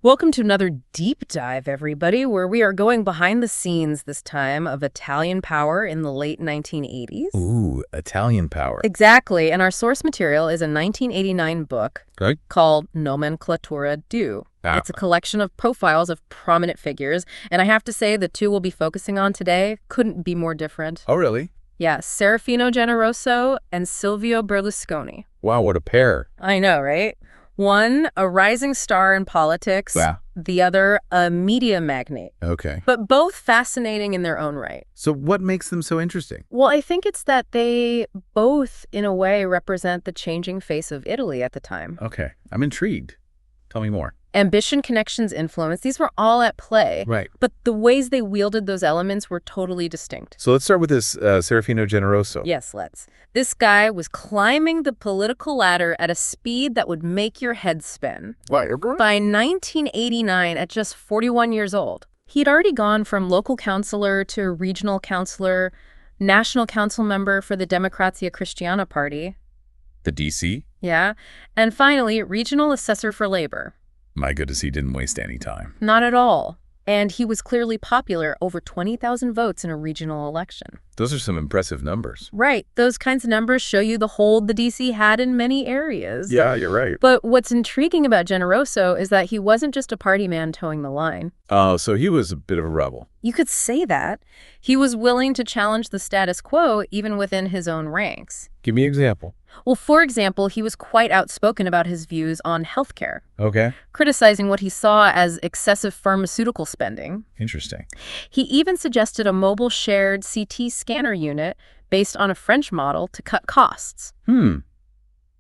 Welcome to another deep dive, everybody, where we are going behind the scenes this time of Italian power in the late 1980s. Ooh, Italian power. Exactly, and our source material is a 1989 book called Nomenklatura. It's a collection of profiles of prominent figures, and I have to say the two we'll be focusing on today couldn't be more different. Oh, really? Yeah, Serafino Generoso and Silvio Berlusconi. Wow, what a pair. I know, right? One, a rising star in politics. Wow. The other, a media magnate. Okay. But both fascinating in their own right. So what makes them so interesting? Well, I think it's that they both, in a way, represent the changing face of Italy at the time. Okay, I'm intrigued. Tell me more. Ambition, connections, influence, these were all at play. Right. But the ways they wielded those elements were totally distinct. So let's start with this Serafino Generoso. Yes, let's. This guy was climbing the political ladder at a speed that would make your head spin. By 1989, at just 41 years old, he'd already gone from local councilor to regional councilor, national council member for the Democrazia Cristiana party. The DC? Yeah. And finally, regional assessor for labor. My goodness, he didn't waste any time. Not at all. And he was clearly popular, over 20,000 votes in a regional election. Those are some impressive numbers. Right. Those kinds of numbers show you the hold the DC had in many areas. Yeah, you're right. But what's intriguing about Generoso is that he wasn't just a party man towing the line. Oh, so he was a bit of a rebel. You could say that. He was willing to challenge the status quo even within his own ranks. Give me an example. Well, for example, he was quite outspoken about his views on healthcare, Okay. criticizing what he saw as excessive pharmaceutical spending. Interesting. He even suggested a mobile shared CT scanner unit based on a French model to cut costs.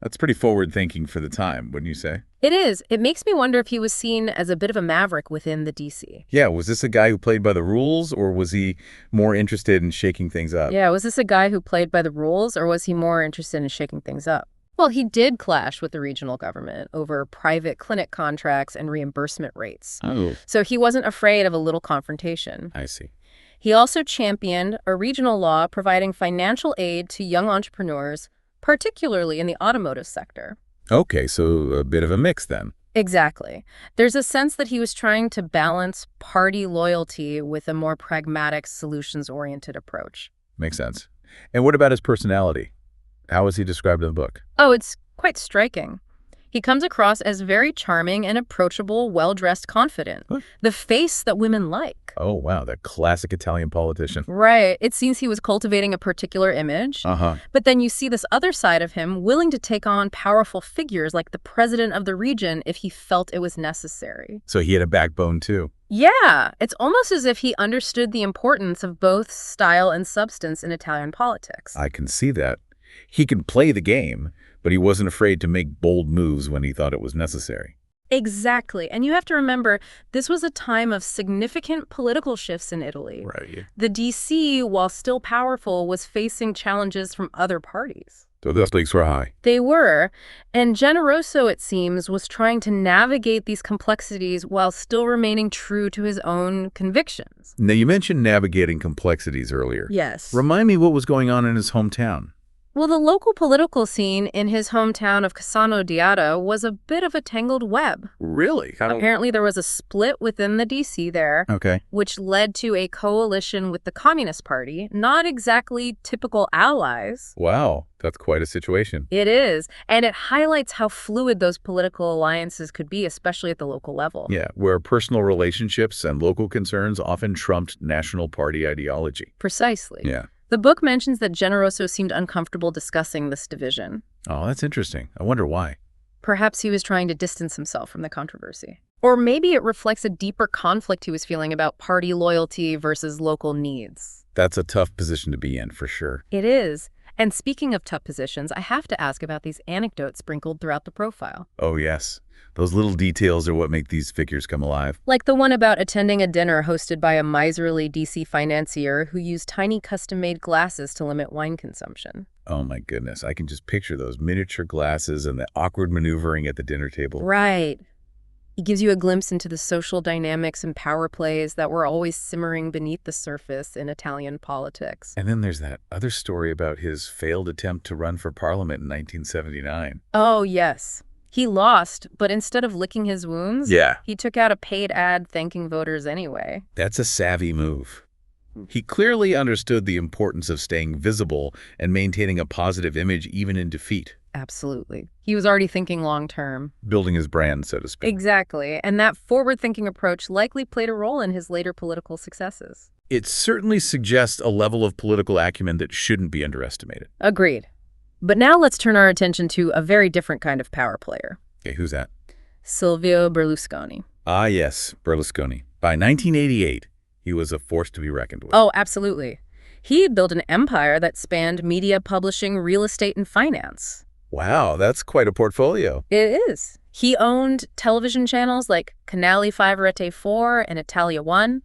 That's pretty forward-thinking for the time, wouldn't you say? It is. It makes me wonder if he was seen as a bit of a maverick within the DC. Yeah, was this a guy who played by the rules, or was he more interested in shaking things up? Yeah, was this a guy who played by the rules, or was he more interested in shaking things up? Well, he did clash with the regional government over private clinic contracts and reimbursement rates. Oh, So he wasn't afraid of a little confrontation. I see. He also championed a regional law providing financial aid to young entrepreneurs, particularly in the automotive sector. Okay, so a bit of a mix then. Exactly. There's a sense that he was trying to balance party loyalty with a more pragmatic, solutions-oriented approach. Makes sense. And what about his personality? How was he described in the book? Oh, it's quite striking. He comes across as very charming and approachable, well-dressed, confident. What? The face that women like. Oh, wow, that classic Italian politician. Right. It seems he was cultivating a particular image. Uh-huh. But then you see this other side of him willing to take on powerful figures like the president of the region if he felt it was necessary. So he had a backbone, too. Yeah, it's almost as if he understood the importance of both style and substance in Italian politics. I can see that. He could play the game, but he wasn't afraid to make bold moves when he thought it was necessary. Exactly. And you have to remember, this was a time of significant political shifts in Italy. Right. The DC, while still powerful, was facing challenges from other parties. So the stakes were high. They were. And Generoso, it seems, was trying to navigate these complexities while still remaining true to his own convictions. Now, you mentioned navigating complexities earlier. Yes. Remind me what was going on in his hometown. Well, the local political scene in his hometown of Cassano d'Adda was a bit of a tangled web. Really? Apparently, there was a split within the DC there, Okay. which led to a coalition with the Communist Party. Not exactly typical allies. Wow, that's quite a situation. It is, and it highlights how fluid those political alliances could be, especially at the local level. Yeah, where personal relationships and local concerns often trumped national party ideology. Precisely. Yeah. The book mentions that Generoso seemed uncomfortable discussing this division. Oh, that's interesting. I wonder why. Perhaps he was trying to distance himself from the controversy. Or maybe it reflects a deeper conflict he was feeling about party loyalty versus local needs. That's a tough position to be in, for sure. It is. And speaking of tough positions, I have to ask about these anecdotes sprinkled throughout the profile. Oh, yes. Those little details are what make these figures come alive. Like the one about attending a dinner hosted by a miserly DC financier who used tiny custom-made glasses to limit wine consumption. Oh, my goodness. I can just picture those miniature glasses and the awkward maneuvering at the dinner table. Right. He gives you a glimpse into the social dynamics and power plays that were always simmering beneath the surface in Italian politics. And then there's that other story about his failed attempt to run for parliament in 1979. Oh, yes. He lost, but instead of licking his wounds, he took out a paid ad thanking voters anyway. That's a savvy move. He clearly understood the importance of staying visible and maintaining a positive image even in defeat. Absolutely. He was already thinking long-term. Building his brand, so to speak. Exactly. And that forward-thinking approach likely played a role in his later political successes. It certainly suggests a level of political acumen that shouldn't be underestimated. Agreed. But now let's turn our attention to a very different kind of power player. Okay, who's that? Silvio Berlusconi. Ah, yes, Berlusconi. By 1988, he was a force to be reckoned with. Oh, absolutely. He built an empire that spanned media, publishing, real estate, and finance. Wow, that's quite a portfolio. It is. He owned television channels like Canale 5 Rete 4 and Italia 1,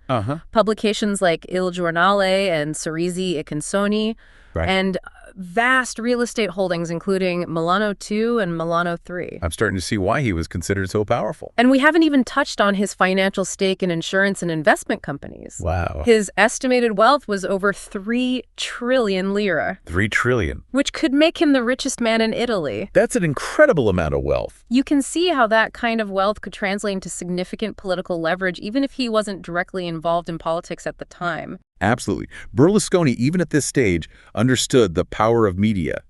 publications like Il Giornale and Sorrisi e Canzoni, and vast real estate holdings including Milano 2 and Milano 3. I'm starting to see why he was considered so powerful. And we haven't even touched on his financial stake in insurance and investment companies. Wow. His estimated wealth was over 3 trillion lira. 3 trillion. Which could make him the richest man in Italy. That's an incredible amount of wealth. You can see how that kind of wealth could translate into significant political leverage even if he wasn't directly involved in politics at the time. Absolutely. Berlusconi, even at this stage, understood the power of media,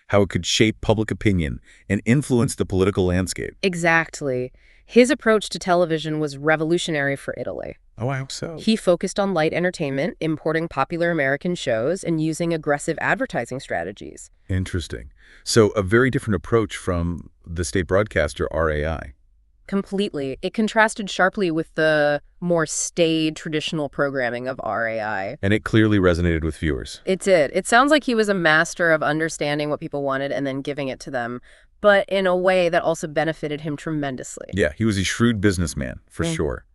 how it could shape public opinion and influence the political landscape. Exactly. His approach to television was revolutionary for Italy. Oh, I hope so. He focused on light entertainment, importing popular American shows, and using aggressive advertising strategies. Interesting. So a very different approach from the state broadcaster RAI. Completely. It contrasted sharply with the more staid traditional programming of RAI. And it clearly resonated with viewers. It did. It sounds like he was a master of understanding what people wanted and then giving it to them, but in a way that also benefited him tremendously. Yeah, he was a shrewd businessman, for sure.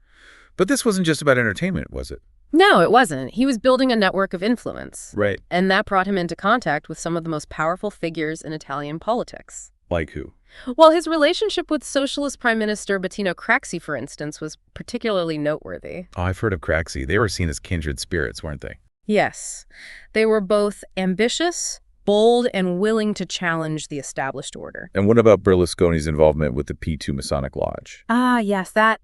But this wasn't just about entertainment, was it? No, it wasn't. He was building a network of influence. Right. And that brought him into contact with some of the most powerful figures in Italian politics. Like who? Well, his relationship with Socialist Prime Minister Bettino Craxi, for instance, was particularly noteworthy. Oh, I've heard of Craxi. They were seen as kindred spirits, weren't they? Yes. They were both ambitious, bold, and willing to challenge the established order. And what about Berlusconi's involvement with the P2 Masonic Lodge? Ah, yes, that.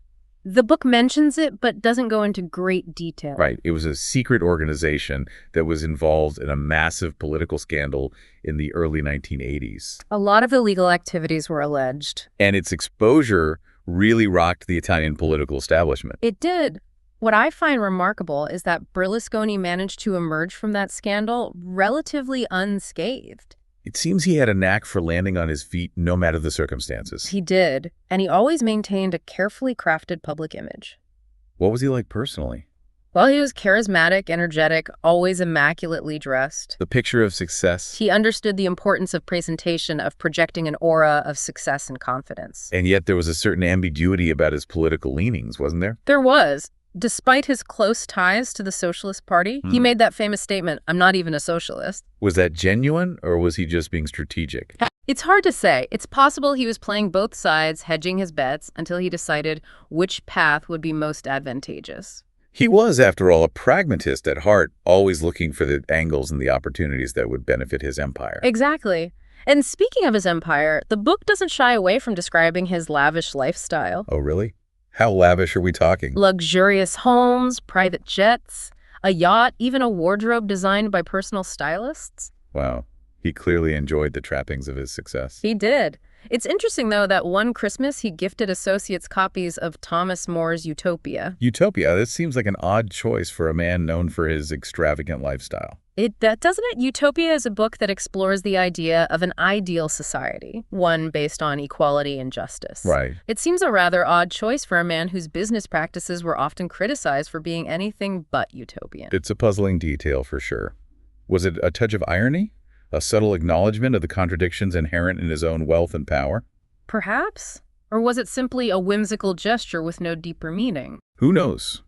The book mentions it, but doesn't go into great detail. Right. It was a secret organization that was involved in a massive political scandal in the early 1980s. A lot of illegal activities were alleged. And its exposure really rocked the Italian political establishment. It did. What I find remarkable is that Berlusconi managed to emerge from that scandal relatively unscathed. It seems he had a knack for landing on his feet no matter the circumstances. He did, and he always maintained a carefully crafted public image. What was he like personally? Well, he was charismatic, energetic, always immaculately dressed. The picture of success. He understood the importance of presentation, of projecting an aura of success and confidence. And yet there was a certain ambiguity about his political leanings, wasn't there? There was. Despite his close ties to the Socialist Party, he made that famous statement, "I'm not even a socialist." Was that genuine, or was he just being strategic? It's hard to say. It's possible he was playing both sides, hedging his bets, until he decided which path would be most advantageous. He was, after all, a pragmatist at heart, always looking for the angles and the opportunities that would benefit his empire. Exactly. And speaking of his empire, the book doesn't shy away from describing his lavish lifestyle. Oh, really? How lavish are we talking? Luxurious homes, private jets, a yacht, even a wardrobe designed by personal stylists. Wow. He clearly enjoyed the trappings of his success. He did. It's interesting, though, that one Christmas he gifted associates copies of Thomas More's Utopia. Utopia? This seems like an odd choice for a man known for his extravagant lifestyle. Doesn't it? Utopia is a book that explores the idea of an ideal society, one based on equality and justice. Right. It seems a rather odd choice for a man whose business practices were often criticized for being anything but utopian. It's a puzzling detail for sure. Was it a touch of irony? A subtle acknowledgement of the contradictions inherent in his own wealth and power? Perhaps? Or was it simply a whimsical gesture with no deeper meaning? Who knows?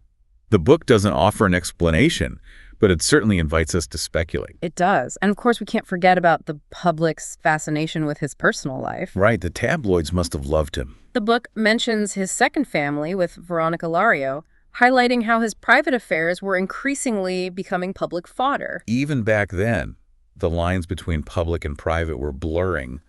The book doesn't offer an explanation, but it certainly invites us to speculate. It does. And of course, we can't forget about the public's fascination with his personal life. Right, the tabloids must have loved him. The book mentions his second family with Veronica Lario, highlighting how his private affairs were increasingly becoming public fodder. Even back then, the lines between public and private were blurring,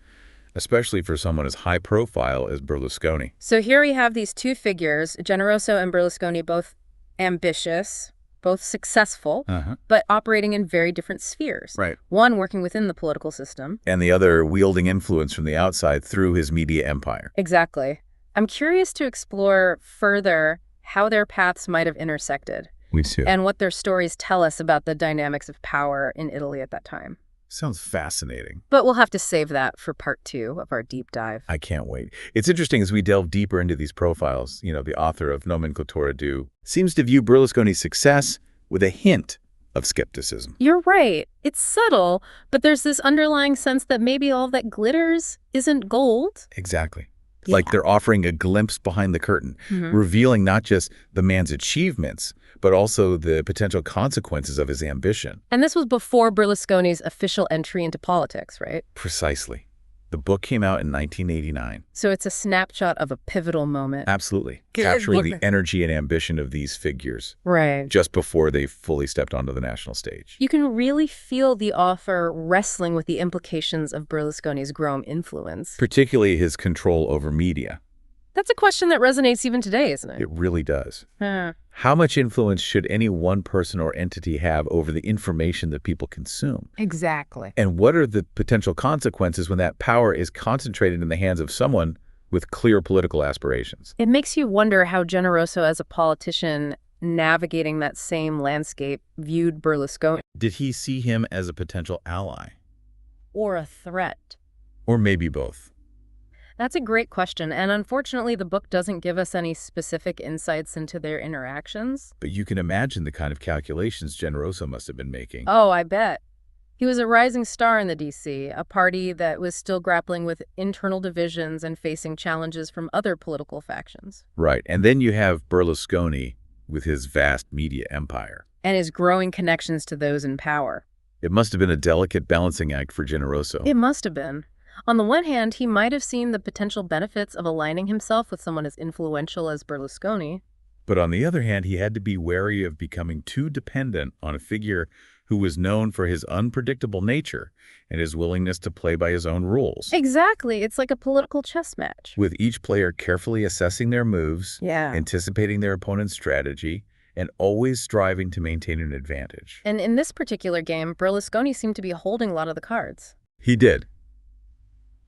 especially for someone as high profile as Berlusconi. So here we have these two figures, Generoso and Berlusconi, both ambitious, both successful, but operating in very different spheres. Right. One working within the political system. And the other wielding influence from the outside through his media empire. Exactly. I'm curious to explore further how their paths might have intersected. Me too. And what their stories tell us about the dynamics of power in Italy at that time. Sounds fascinating. But we'll have to save that for part 2 of our deep dive. I can't wait. It's interesting as we delve deeper into these profiles, the author of Nomenklatura seems to view Berlusconi's success with a hint of skepticism. You're right. It's subtle, but there's this underlying sense that maybe all that glitters isn't gold. Exactly. Yeah. Like they're offering a glimpse behind the curtain, revealing not just the man's achievements, but also the potential consequences of his ambition. And this was before Berlusconi's official entry into politics, right? Precisely. The book came out in 1989. So it's a snapshot of a pivotal moment. Absolutely. Capturing the energy and ambition of these figures. Right. Just before they fully stepped onto the national stage. You can really feel the author wrestling with the implications of Berlusconi's growing influence. Particularly his control over media. That's a question that resonates even today, isn't it? It really does. Huh. How much influence should any one person or entity have over the information that people consume? Exactly. And what are the potential consequences when that power is concentrated in the hands of someone with clear political aspirations? It makes you wonder how Generoso, as a politician navigating that same landscape, viewed Berlusconi. Did he see him as a potential ally? Or a threat? Or maybe both? That's a great question, and unfortunately the book doesn't give us any specific insights into their interactions. But you can imagine the kind of calculations Generoso must have been making. Oh, I bet. He was a rising star in the DC, a party that was still grappling with internal divisions and facing challenges from other political factions. Right, and then you have Berlusconi with his vast media empire. And his growing connections to those in power. It must have been a delicate balancing act for Generoso. It must have been. On the one hand, he might have seen the potential benefits of aligning himself with someone as influential as Berlusconi. But on the other hand, he had to be wary of becoming too dependent on a figure who was known for his unpredictable nature and his willingness to play by his own rules. Exactly. It's like a political chess match. With each player carefully assessing their moves, Yeah. anticipating their opponent's strategy, and always striving to maintain an advantage. And in this particular game, Berlusconi seemed to be holding a lot of the cards. He did.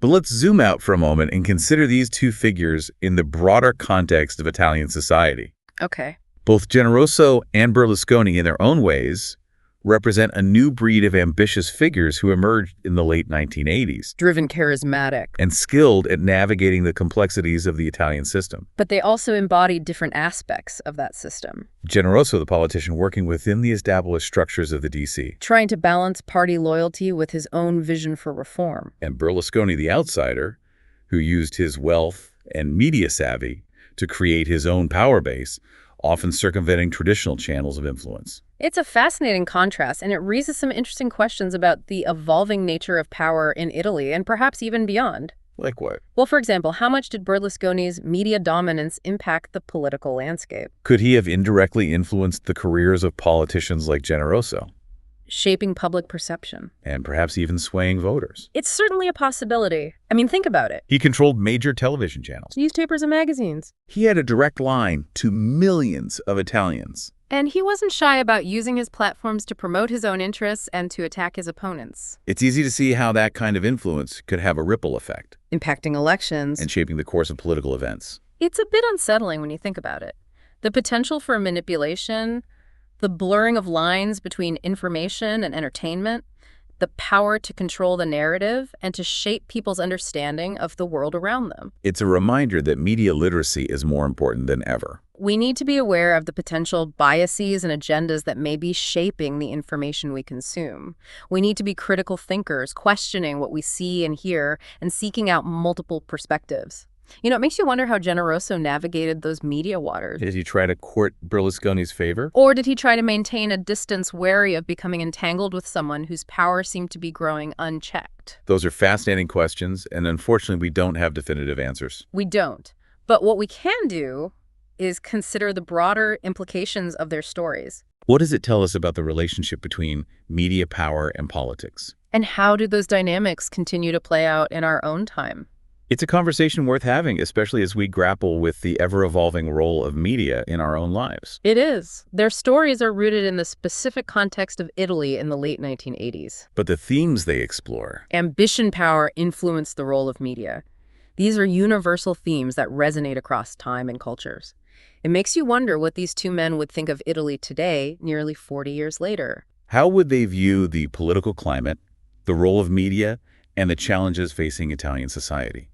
But let's zoom out for a moment and consider these two figures in the broader context of Italian society. Okay. Both Generoso and Berlusconi, in their own ways, represent a new breed of ambitious figures who emerged in the late 1980s. Driven, charismatic. And skilled at navigating the complexities of the Italian system. But they also embodied different aspects of that system. Generoso, the politician working within the established structures of the DC. Trying to balance party loyalty with his own vision for reform. And Berlusconi, the outsider, who used his wealth and media savvy to create his own power base, often circumventing traditional channels of influence. It's a fascinating contrast, and it raises some interesting questions about the evolving nature of power in Italy and perhaps even beyond. Like what? Well, for example, how much did Berlusconi's media dominance impact the political landscape? Could he have indirectly influenced the careers of politicians like Generoso? Shaping public perception. And perhaps even swaying voters. It's certainly a possibility. I mean, think about it. He controlled major television channels. Newspapers and magazines. He had a direct line to millions of Italians. And he wasn't shy about using his platforms to promote his own interests and to attack his opponents. It's easy to see how that kind of influence could have a ripple effect. Impacting elections. And shaping the course of political events. It's a bit unsettling when you think about it. The potential for manipulation, the blurring of lines between information and entertainment, the power to control the narrative and to shape people's understanding of the world around them. It's a reminder that media literacy is more important than ever. We need to be aware of the potential biases and agendas that may be shaping the information we consume. We need to be critical thinkers, questioning what we see and hear, and seeking out multiple perspectives. You know, it makes you wonder how Generoso navigated those media waters. Did he try to court Berlusconi's favor? Or did he try to maintain a distance wary of becoming entangled with someone whose power seemed to be growing unchecked? Those are fascinating questions, and unfortunately we don't have definitive answers. We don't. But what we can do is consider the broader implications of their stories. What does it tell us about the relationship between media power and politics? And how do those dynamics continue to play out in our own time? It's a conversation worth having, especially as we grapple with the ever-evolving role of media in our own lives. It is. Their stories are rooted in the specific context of Italy in the late 1980s. But the themes they explore, Ambition power influenced the role of media. These are universal themes that resonate across time and cultures. It makes you wonder what these two men would think of Italy today, nearly 40 years later. how would they view the political climate, the role of media, and the challenges facing Italian society?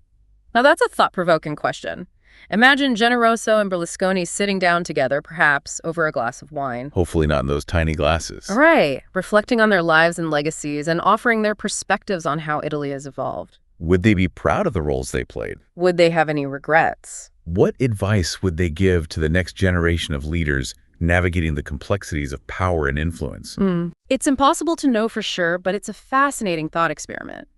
Now that's a thought-provoking question. Imagine Generoso and Berlusconi sitting down together, perhaps over a glass of wine. Hopefully not in those tiny glasses. Right, reflecting on their lives and legacies and offering their perspectives on how Italy has evolved. Would they be proud of the roles they played? Would they have any regrets? What advice would they give to the next generation of leaders navigating the complexities of power and influence? It's impossible to know for sure, but it's a fascinating thought experiment.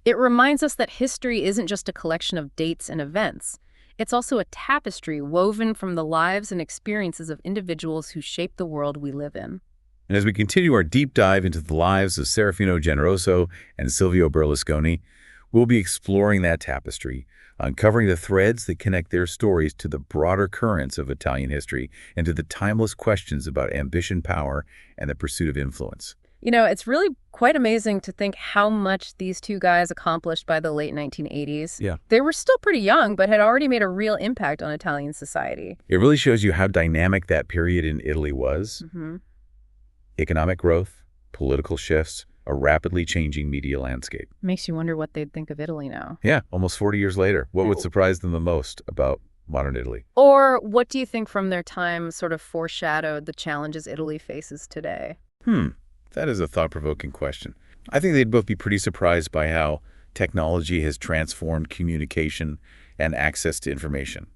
It reminds us that history isn't just a collection of dates and events. It's also a tapestry woven from the lives and experiences of individuals who shape the world we live in. And as we continue our deep dive into the lives of Serafino Generoso and Silvio Berlusconi, we'll be exploring that tapestry, uncovering the threads that connect their stories to the broader currents of Italian history and to the timeless questions about ambition, power, and the pursuit of influence. You know, it's really quite amazing to think how much these two guys accomplished by the late 1980s. Yeah. They were still pretty young, but had already made a real impact on Italian society. It really shows you how dynamic that period in Italy was. Economic growth, political shifts, a rapidly changing media landscape. Makes you wonder what they'd think of Italy now. Yeah, almost 40 years later. What would surprise them the most about modern Italy? Or what do you think from their time sort of foreshadowed the challenges Italy faces today? That is a thought-provoking question. I think they'd both be pretty surprised by how technology has transformed communication and access to information.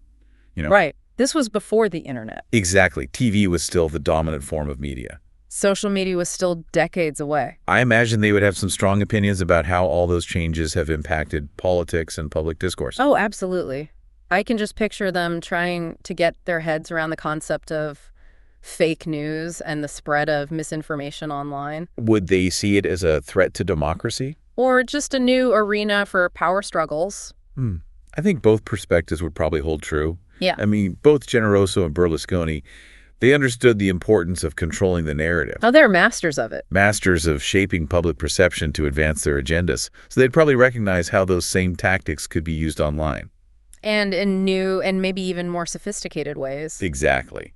Right. This was before the internet. Exactly. TV was still the dominant form of media. Social media was still decades away. I imagine they would have some strong opinions about how all those changes have impacted politics and public discourse. Oh, absolutely. I can just picture them trying to get their heads around the concept of fake news and the spread of misinformation online. Would they see it as a threat to democracy? Or just a new arena for power struggles. I think both perspectives would probably hold true. Yeah. I mean, both Generoso and Berlusconi, they understood the importance of controlling the narrative. Oh, they're masters of it. Masters of shaping public perception to advance their agendas. So they'd probably recognize how those same tactics could be used online. And in new and maybe even more sophisticated ways. Exactly.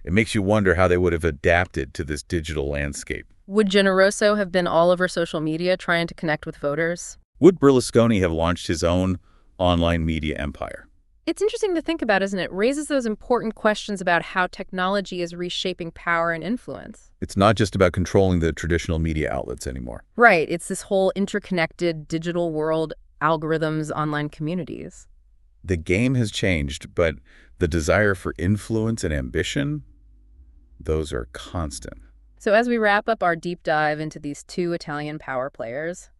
It makes you wonder how they would have adapted to this digital landscape. Would Generoso have been all over social media trying to connect with voters? Would Berlusconi have launched his own online media empire? It's interesting to think about, isn't it? It raises those important questions about how technology is reshaping power and influence. It's not just about controlling the traditional media outlets anymore. Right. It's this whole interconnected digital world, algorithms, online communities. The game has changed, but the desire for influence and ambition, those are constant. So as we wrap up our deep dive into these two Italian power players,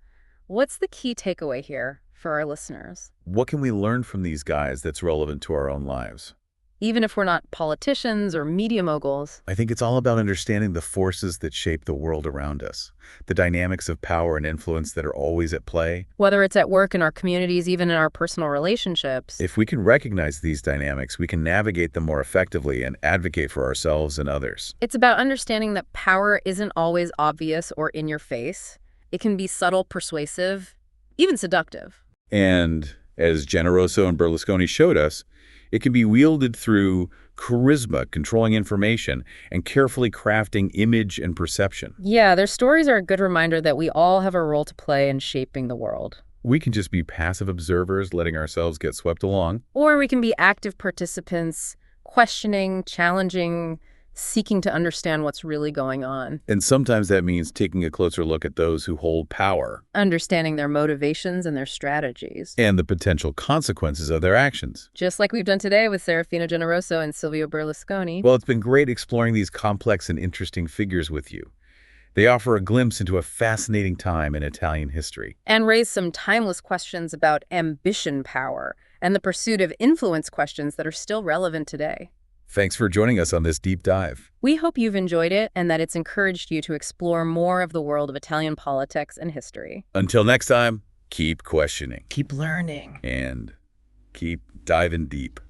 what's the key takeaway here for our listeners? What can we learn from these guys that's relevant to our own lives? Even if we're not politicians or media moguls. I think it's all about understanding the forces that shape the world around us, the dynamics of power and influence that are always at play. Whether it's at work, in our communities, even in our personal relationships. If we can recognize these dynamics, we can navigate them more effectively and advocate for ourselves and others. It's about understanding that power isn't always obvious or in your face. It can be subtle, persuasive, even seductive. And as Generoso and Berlusconi showed us, it can be wielded through charisma, controlling information, and carefully crafting image and perception. Yeah, their stories are a good reminder that we all have a role to play in shaping the world. We can just be passive observers, letting ourselves get swept along. Or we can be active participants, questioning, challenging, seeking to understand what's really going on. And sometimes that means taking a closer look at those who hold power. Understanding their motivations and their strategies. And the potential consequences of their actions. Just like we've done today with Serafino Generoso and Silvio Berlusconi. Well, it's been great exploring these complex and interesting figures with you. They offer a glimpse into a fascinating time in Italian history. And raise some timeless questions about ambition power and the pursuit of influence questions that are still relevant today. Thanks for joining us on this deep dive. We hope you've enjoyed it and that it's encouraged you to explore more of the world of Italian politics and history. Until next time, keep questioning. Keep learning. And keep diving deep.